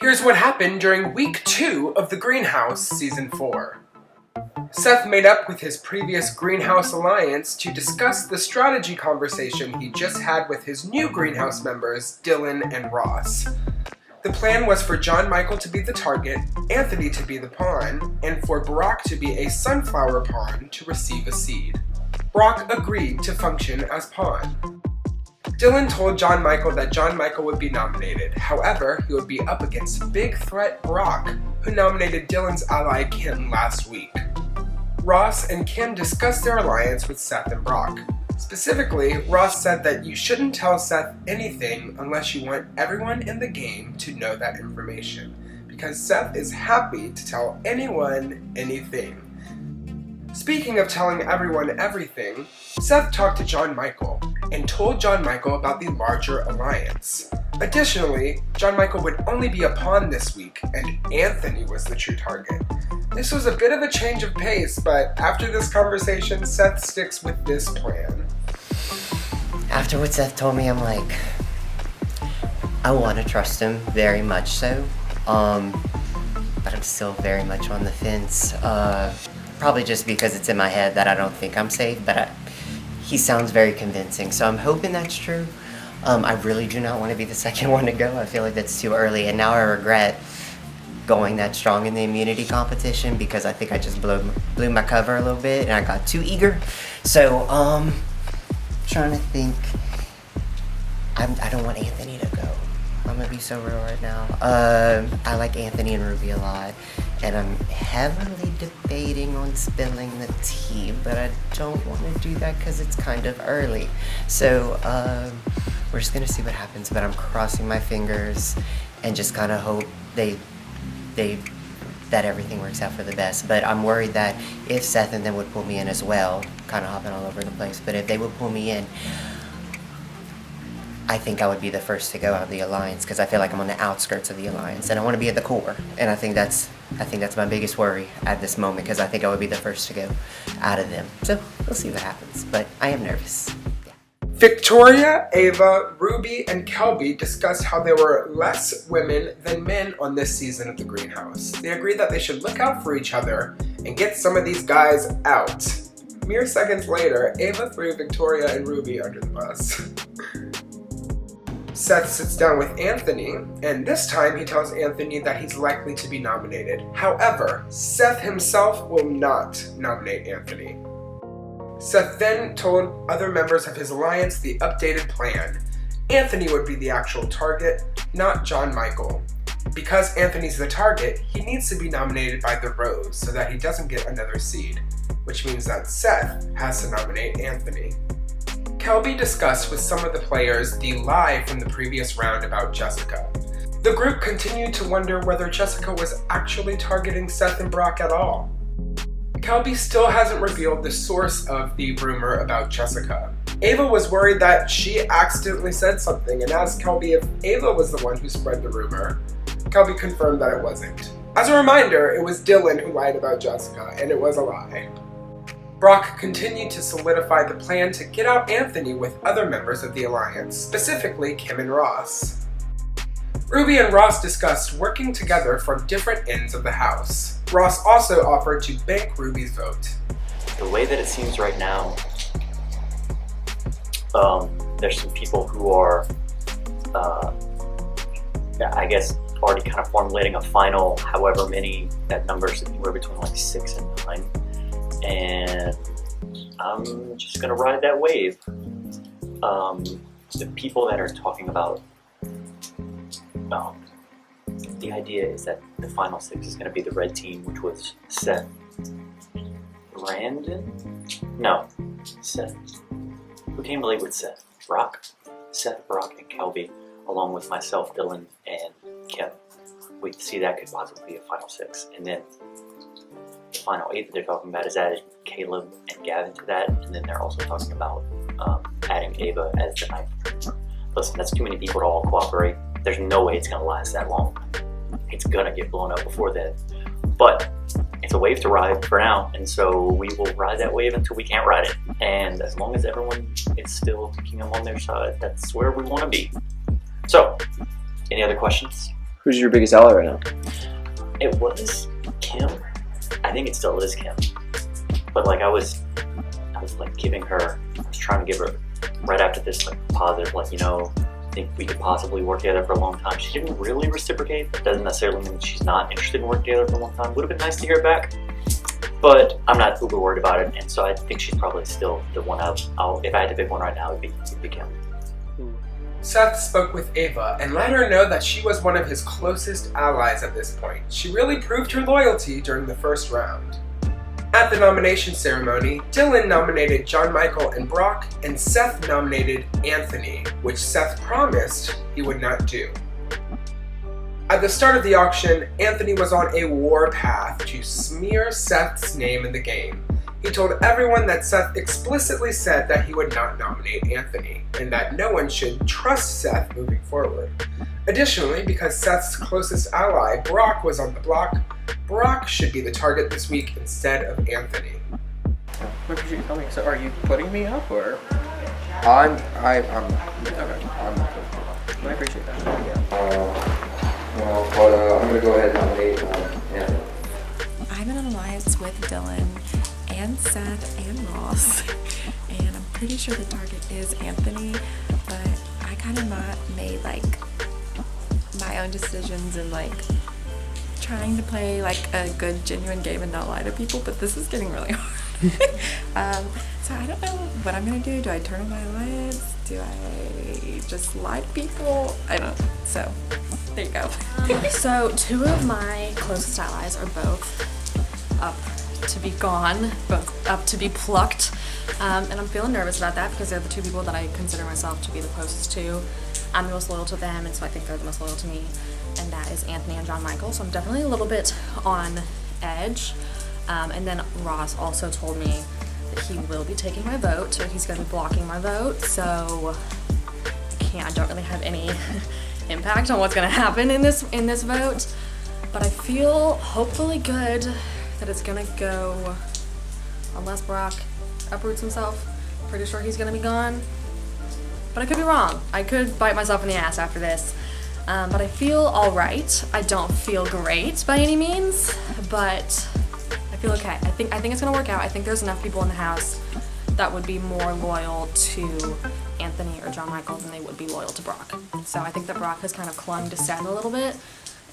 Here's what happened during week 2 of the Greenhouse Season 4. Seth made up with his previous Greenhouse alliance to discuss the strategy conversation he just had with his new Greenhouse members, Dylan and Ross. The plan was for John Michael to be the target, Anthony to be the pawn, and for Brock to be a sunflower pawn to receive a seed. Brock agreed to function as pawn. Dylan told John Michael that John Michael would be nominated. However, he would be up against big threat Brock, who nominated Dylan's ally Kim last week. Ross and Kim discussed their alliance with Seth and Brock. Specifically, Ross said that you shouldn't tell Seth anything unless you want everyone in the game to know that information, because Seth is happy to tell anyone anything. Speaking of telling everyone everything, Seth talked to John Michael and told John Michael about the larger alliance. Additionally, John Michael would only be a pawn this week, and Anthony was the true target. This was a bit of a change of pace, but after this conversation, Seth sticks with this plan. After what Seth told me, I'm like, I want to trust him very much so, but I'm still very much on the fence. Probably just because it's in my head that I don't think I'm safe, but he sounds very convincing, so I'm hoping that's true. I really do not want to be the second one to go. I feel like that's too early, and now I regret going that strong in the immunity competition because I think I just blew my cover a little bit and I got too eager. So, trying to think. I don't want Anthony to go. I'm gonna be so real right now. I like Anthony and Ruby a lot, and I'm heavily debating on spilling the tea, but I don't want to do that because it's kind of early. So, we're just gonna see what happens, but I'm crossing my fingers and just kind of hope that everything works out for the best. But I'm worried that if Seth and them would pull me in as well, kind of hopping all over the place, but if they would pull me in, I think I would be the first to go out of the alliance because I feel like I'm on the outskirts of the alliance and I want to be at the core. And I think that's my biggest worry at this moment because I think I would be the first to go out of them. So we'll see what happens, but I am nervous. Victoria, Ava, Ruby, and Kelby discussed how there were less women than men on this season of the Greenhouse. They agreed that they should look out for each other and get some of these guys out. Mere seconds later, Ava threw Victoria and Ruby under the bus. Seth sits down with Anthony, and this time he tells Anthony that he's likely to be nominated. However, Seth himself will not nominate Anthony. Seth then told other members of his alliance the updated plan. Anthony would be the actual target, not John Michael. Because Anthony's the target, he needs to be nominated by the Rose so that he doesn't get another seed, which means that Seth has to nominate Anthony. Kelby discussed with some of the players the lie from the previous round about Jessica. The group continued to wonder whether Jessica was actually targeting Seth and Brock at all. Kelby still hasn't revealed the source of the rumor about Jessica. Ava was worried that she accidentally said something and asked Kelby if Ava was the one who spread the rumor. Kelby confirmed that it wasn't. As a reminder, it was Dylan who lied about Jessica, and it was a lie. Brock continued to solidify the plan to get out Anthony with other members of the alliance, specifically Kim and Ross. Ruby and Ross discussed working together from different ends of the house. Ross also offered to bank Ruby's vote. The way that it seems right now, there's some people who are, I guess, already kind of formulating a final, however many, that number's anywhere between like 6 and 9. And I'm just gonna ride that wave. The people that are talking about, the idea is that the final 6 is gonna be the red team, which was Seth, Seth. Who came late with Seth? Brock, and Kelby, along with myself, Dylan, and Kim. We see that could possibly be a final 6, and then the final 8 that they're talking about is adding Caleb and Gavin to that, and then they're also talking about adding Ava as the 9th. Listen, that's too many people to all cooperate. There's no way it's going to last that long. It's going to get blown up before then. But it's a wave to ride for now, and so we will ride that wave until we can't ride it. And as long as everyone is still taking them on their side, that's where we want to be. So, any other questions? Who's your biggest ally right now? It was Kim. I think it still is Kim. But like I was like giving her, I was trying to give her right after this like positive, like, you know, I think we could possibly work together for a long time. She didn't really reciprocate. That doesn't necessarily mean that she's not interested in working together for a long time. Would have been nice to hear it back. But I'm not uber worried about it, and so I think she's probably still the one I'll if I had to pick one right now, it'd be Kim. Seth spoke with Ava and let her know that she was one of his closest allies at this point. She really proved her loyalty during the first round. At the nomination ceremony, Dylan nominated John Michael and Brock, and Seth nominated Anthony, which Seth promised he would not do. At the start of the auction, Anthony was on a war path to smear Seth's name in the game. He told everyone that Seth explicitly said that he would not nominate Anthony, and that no one should trust Seth moving forward. Additionally, because Seth's closest ally, Brock, was on the block, Brock should be the target this week instead of Anthony. What did you tell me? So are you putting me up, or? I'm Okay. I appreciate that. I'm gonna go ahead and nominate Anthony. I'm in an alliance with Dylan and Seth and Ross, and I'm pretty sure the target is Anthony, but I kind of made like my own decisions and like trying to play like a good genuine game and not lie to people, but this is getting really hard. So I don't know what I'm gonna do. Do I turn on my alliance? Do I just lie to people? I don't know. So there you go. So two of my closest allies are both up to be gone, both up to be plucked, and I'm feeling nervous about that because they're the two people that I consider myself to be the closest to. I'm the most loyal to them, and so I think they're the most loyal to me, and that is Anthony and John Michael. So I'm definitely a little bit on edge. And then Ross also told me that he will be taking my vote, so he's going to be blocking my vote. So I don't really have any impact on what's going to happen in this vote, but I feel hopefully good that it's going to go, unless Brock uproots himself. Pretty sure he's going to be gone, but I could be wrong. I could bite myself in the ass after this, but I feel all right. I don't feel great by any means, but I feel okay. I think it's going to work out. I think there's enough people in the house that would be more loyal to Anthony or John Michael than they would be loyal to Brock. So I think that Brock has kind of clung to Seth a little bit,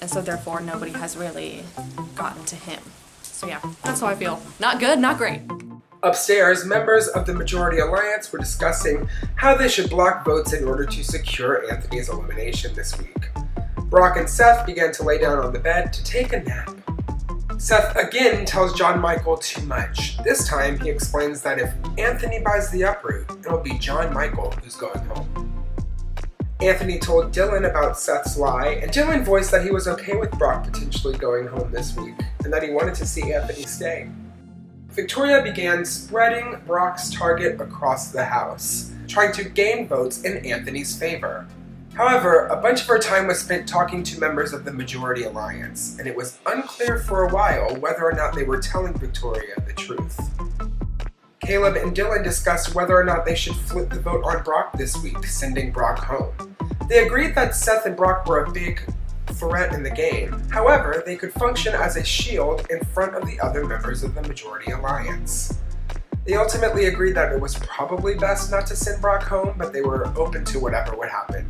and so therefore nobody has really gotten to him. So yeah, that's how I feel. Not good, not great. Upstairs, members of the Majority Alliance were discussing how they should block votes in order to secure Anthony's elimination this week. Brock and Seth began to lay down on the bed to take a nap. Seth again tells John Michael too much. This time, he explains that if Anthony buys the uproot, it'll be John Michael who's going home. Anthony told Dylan about Seth's lie, and Dylan voiced that he was okay with Brock potentially going home this week, and that he wanted to see Anthony stay. Victoria began spreading Brock's target across the house, trying to gain votes in Anthony's favor. However, a bunch of her time was spent talking to members of the Majority Alliance, and it was unclear for a while whether or not they were telling Victoria the truth. Caleb and Dylan discussed whether or not they should flip the vote on Brock this week, sending Brock home. They agreed that Seth and Brock were a big threat in the game. However, they could function as a shield in front of the other members of the Majority Alliance. They ultimately agreed that it was probably best not to send Brock home, but they were open to whatever would happen.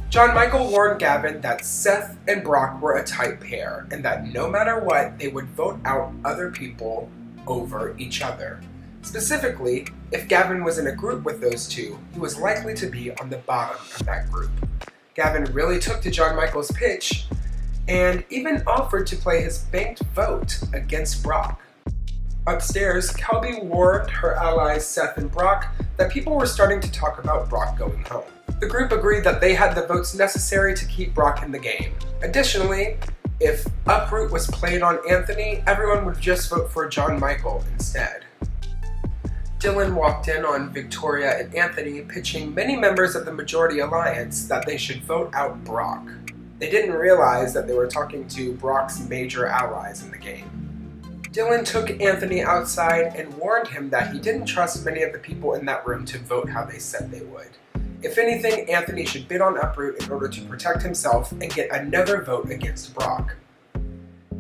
John Michael warned Gavin that Seth and Brock were a tight pair, and that no matter what, they would vote out other people over each other. Specifically, if Gavin was in a group with those two, he was likely to be on the bottom of that group. Gavin really took to John Michael's pitch, and even offered to play his banked vote against Brock. Upstairs, Kelby warned her allies Seth and Brock that people were starting to talk about Brock going home. The group agreed that they had the votes necessary to keep Brock in the game. Additionally, if Uproot was played on Anthony, everyone would just vote for John Michael instead. Dylan walked in on Victoria and Anthony, pitching many members of the Majority Alliance that they should vote out Brock. They didn't realize that they were talking to Brock's major allies in the game. Dylan took Anthony outside and warned him that he didn't trust many of the people in that room to vote how they said they would. If anything, Anthony should bid on Uproot in order to protect himself and get another vote against Brock.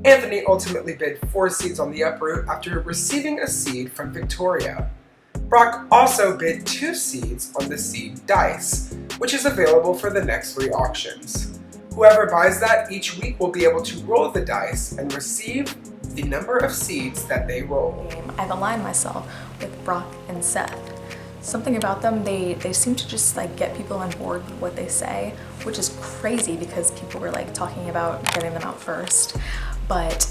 Anthony ultimately bid 4 seeds on the Uproot after receiving a seed from Victoria. Brock also bid 2 seeds on the seed dice, which is available for the next 3 auctions. Whoever buys that each week will be able to roll the dice and receive the number of seeds that they roll. I've aligned myself with Brock and Seth. Something about them, they seem to just like get people on board with what they say, which is crazy because people were like talking about getting them out first. But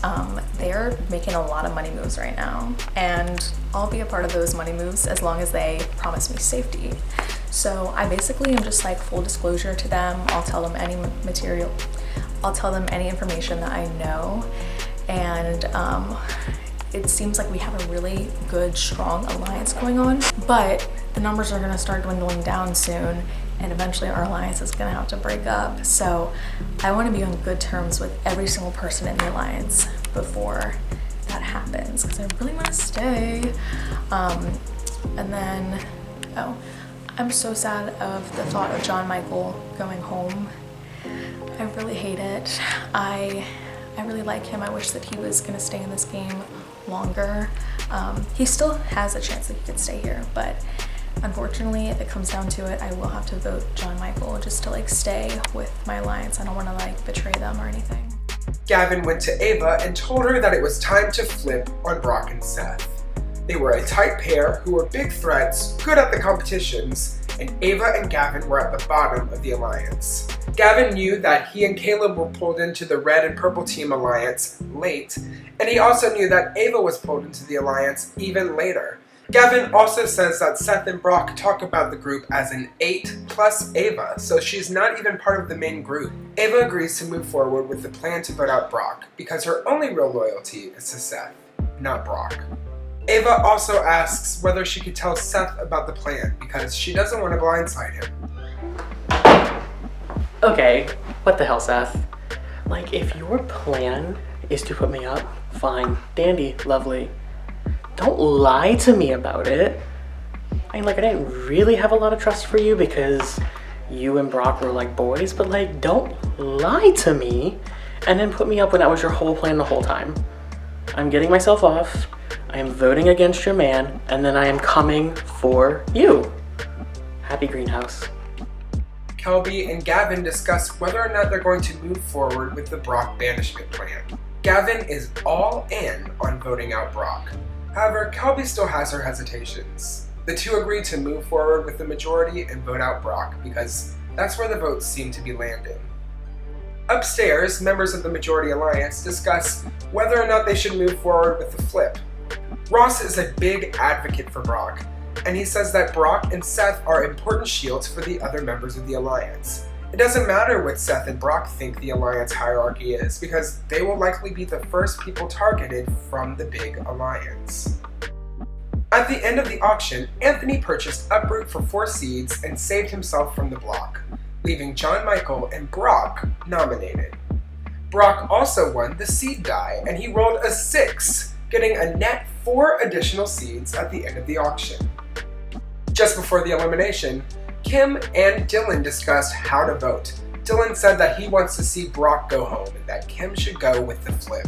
they're making a lot of money moves right now, and I'll be a part of those money moves as long as they promise me safety. So I basically am just like full disclosure to them. I'll tell them any material, I'll tell them any information that I know, and it seems like we have a really good, strong alliance going on, but the numbers are gonna start dwindling down soon, and eventually our alliance is gonna have to break up. So I wanna be on good terms with every single person in the alliance before that happens, because I really wanna stay. And then, I'm so sad of the thought of John Michael going home. I really hate it. I really like him. I wish that he was gonna stay in this game longer. He still has a chance that he could stay here, but unfortunately, if it comes down to it, I will have to vote John Michael just to like stay with my alliance. I don't want to like betray them or anything. Gavin went to Ava and told her that it was time to flip on Brock and Seth. They were a tight pair who were big threats, good at the competitions, and Ava and Gavin were at the bottom of the alliance. Gavin knew that he and Caleb were pulled into the red and purple team alliance late, and he also knew that Ava was pulled into the alliance even later. Gavin also says that Seth and Brock talk about the group as an 8 plus Ava, so she's not even part of the main group. Ava agrees to move forward with the plan to vote out Brock, because her only real loyalty is to Seth, not Brock. Ava also asks whether she could tell Seth about the plan, because she doesn't want to blindside him. Okay, what the hell, Seth? Like, if your plan is to put me up, fine, dandy, lovely. Don't lie to me about it. I mean, like, I didn't really have a lot of trust for you because you and Brock were like boys, but like, don't lie to me and then put me up when that was your whole plan the whole time. I'm getting myself off, I am voting against your man, and then I am coming for you. Happy Greenhouse. Kelby and Gavin discuss whether or not they're going to move forward with the Brock banishment plan. Gavin is all in on voting out Brock. However, Kelby still has her hesitations. The two agree to move forward with the majority and vote out Brock because that's where the votes seem to be landing. Upstairs, members of the Majority Alliance discuss whether or not they should move forward with the flip. Ross is a big advocate for Brock, and he says that Brock and Seth are important shields for the other members of the Alliance. It doesn't matter what Seth and Brock think the Alliance hierarchy is, because they will likely be the first people targeted from the big Alliance. At the end of the auction, Anthony purchased Uproot for 4 seeds and saved himself from the block, leaving John Michael and Brock nominated. Brock also won the seed die, and he rolled a 6, getting a net 4 additional seeds at the end of the auction. Just before the elimination, Kim and Dylan discussed how to vote. Dylan said that he wants to see Brock go home and that Kim should go with the flip.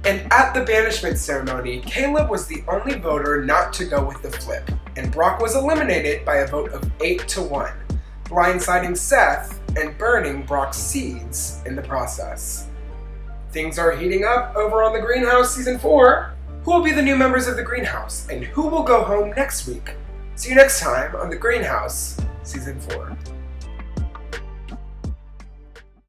And at the banishment ceremony, Caleb was the only voter not to go with the flip, and Brock was eliminated by a vote of 8-1, blindsiding Seth and burning Brock's seeds in the process. Things are heating up over on the Greenhouse Season 4. Who will be the new members of the Greenhouse, and who will go home next week? See you next time on the Greenhouse Season 4.